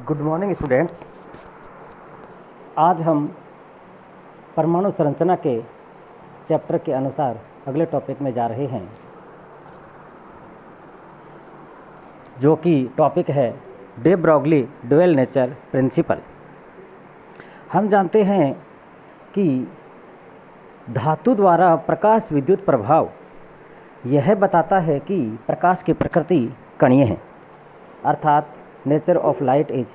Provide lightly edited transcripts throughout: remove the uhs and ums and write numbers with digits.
Good morning students. आज हम परमाणु संरचना के चैप्टर के अनुसार अगले टॉपिक में जा रहे हैं, जो कि टॉपिक है de Broglie dual nature principle. हम जानते हैं कि धातु द्वारा प्रकाश विद्युत प्रभाव यह बताता है कि प्रकाश की प्रकृति कणीय है, अर्थात nature of light is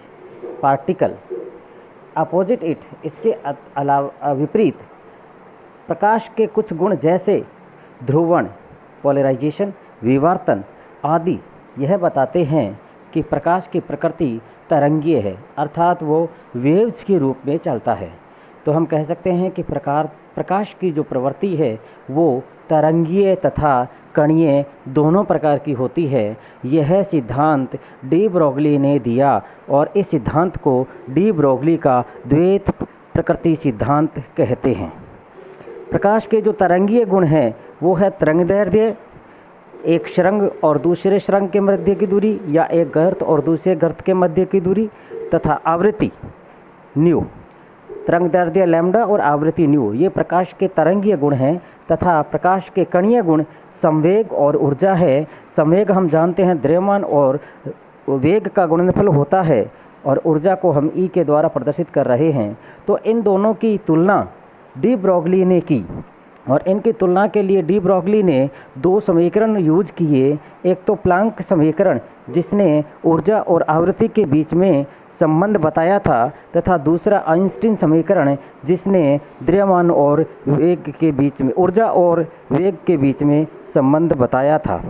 particle. Opposite it, इसके अलावा विपरीत प्रकाश के कुछ गुण जैसे ध्रुवण, पोलराइजेशन, विवर्तन आदि यह बताते हैं कि प्रकाश की प्रकृति तरंगीय है, अर्थात वो वेव्स के रूप में चलता है। तो हम कह सकते हैं कि प्रकाश की जो प्रवृत्ति है वो तरंगीय तथा कणीय दोनों प्रकार की होती है। यह सिद्धांत डी ब्रोगली ने दिया और इस सिद्धांत को डी ब्रोगली का द्वैत प्रकृति सिद्धांत कहते हैं। प्रकाश के जो तरंगीय गुण हैं वो है तरंगदैर्ध्य, एक शृंग और दूसरे शृंग के मध्य की दूरी, या एक गर्त और दूसरे गर्त के मध्य की दूरी, तथा आवृत्ति न्यू। तरंगदैर्ध्य लैम्डा और आवृत्ति न्यू ये प्रकाश के तरंगीय गुण हैं, तथा प्रकाश के कणीय गुण संवेग और ऊर्जा है। संवेग हम जानते हैं द्रव्यमान और वेग का गुणनफल होता है, और ऊर्जा को हम ई के द्वारा प्रदर्शित कर रहे हैं। तो इन दोनों की तुलना डी ब्रोगली ने की, और इनकी तुलना के लिए डी ब्रोगली ने दो समीकरण यूज किए। एक तो प्लांक समीकरण जिसने ऊर्जा और आवृत्ति के बीच में संबंध बताया था, तथा दूसरा आइंस्टीन समीकरण जिसने द्रव्यमान और वेग के बीच में, ऊर्जा और वेग के बीच में संबंध बताया था,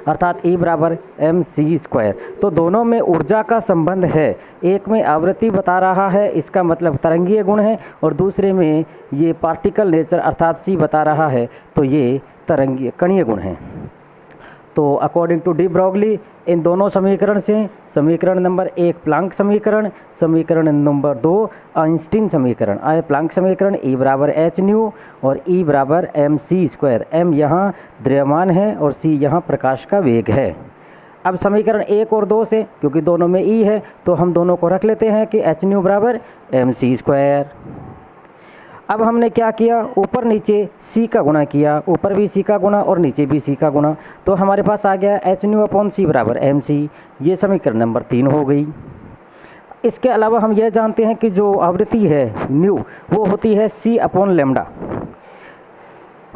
अर्थात E बराबर mc²। तो दोनों में ऊर्जा का संबंध है। एक में आवृत्ति बता रहा है, इसका मतलब तरंगीय गुण है, और दूसरे में ये पार्टिकल नेचर अर्थात C बता रहा है, तो ये तरंगीय कणीय गुण हैं। तो अकॉर्डिंग टू डी ब्रोगली इन दोनों समीकरण से समीकरण नंबर 1 प्लांक समीकरण, समीकरण नंबर 2 आइंस्टीन समीकरण आए। प्लांक समीकरण E बराबर h न्यू और E बराबर mc²। m यहाँ द्रव्यमान है और c यहाँ प्रकाश का वेग है। अब समीकरण 1 और 2 से, क्योंकि दोनों में E है, तो हम दोनों को रख लेते हैं कि h न्यू बराबर mc²। अब हमने क्या किया, ऊपर नीचे c का गुणा किया, ऊपर भी c का गुणा और नीचे भी c का गुणा, तो हमारे पास आ गया h न्यू अपॉन c बराबर mc। ये समीकरण नंबर 3 हो गई। इसके अलावा हम यह जानते हैं कि जो आवृत्ति है न्यू वो होती है c अपॉन लैम्डा,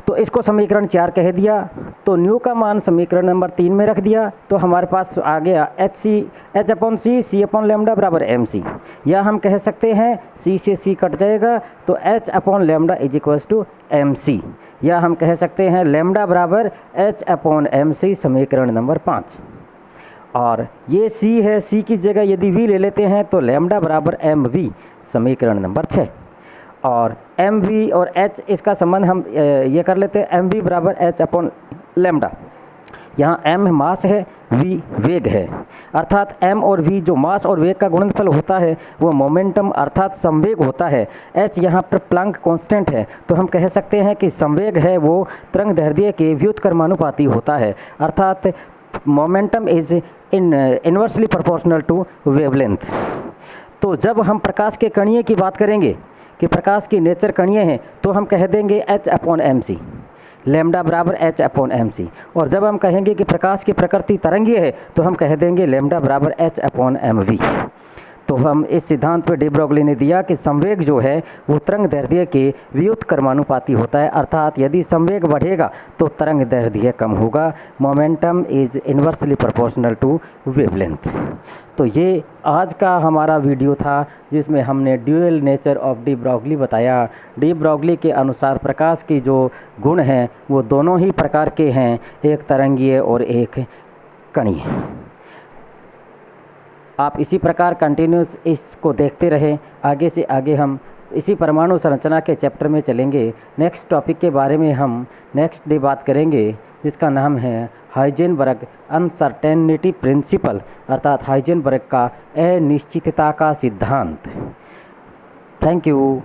तो इसको समीकरण 4 कह दिया। तो न्यू का मान समीकरण नंबर 3 में रख दिया, तो हमारे पास आ गया h upon c upon lambda बराबर mc। या हम कह सकते हैं c से c कट जाएगा, तो h upon lambda is equals to mc। या हम कह सकते हैं लैम्डा बराबर h अपॉन mc, समीकरण नंबर 5। और ये c है, c की जगह यदि v ले लेते हैं तो लैम्डा बराबर mv, समीकरण नंबर 6। और mv और h इसका संबंध हम ये कर लेते हैं, mv बराबर h अपॉन लैम्डा। यहाँ m मास है, v वेग है, अर्थात m और v जो मास और वेग का गुणनफल होता है वो मोमेंटम अर्थात संवेग होता है। h यहाँ पर प्लांक कांस्टेंट है, तो हम कह सकते हैं कि संवेग है वो तरंगदैर्ध्य के व्युत्क्रमानुपाती होता है, अर्थात momentum is inversely proportional to wavelength. तो जब हम प्रकाश के कणीय की बात करेंगे कि प्रकाश की नेचर कणीय है, तो हम कह देंगे h अपॉन mc, लैम्डा बराबर h अपॉन mc। और जब हम कहेंगे कि प्रकाश की प्रकृति तरंगीय है, तो हम कह देंगे लैम्डा बराबर h अपॉन mv। तो हम इस सिद्धांत पर डी ब्रोगली ने दिया कि संवेग जो है वो तरंगदैर्ध्य के व्युत्क्रमानुपाती होता है, अर्थात यदि संवेग बढ़ेगा तो तरंगदैर्ध्य कम होगा। Momentum is inversely proportional to wavelength. तो ये आज का हमारा वीडियो था, जिसमें हमने dual nature of de Broglie बताया। डी ब्रोगली के अनुसार प्रकाश की जो गुण हैं वो दोनों ही प्रकार के हैं, एक तरंगीय और एक कणीय। आप इसी प्रकार कंटिन्यूस इसको देखते रहें। आगे से आगे हम इसी परमाणु संरचना के चैप्टर में चलेंगे। नेक्स्ट टॉपिक के बारे में हम नेक्स्ट डे बात करेंगे, जिसका नाम है हाइजेनबर्ग अनसर्टेनिटी प्रिंसिपल, अर्थात हाइजेनबर्ग का अनिश्चितता का सिद्धांत। Thank you.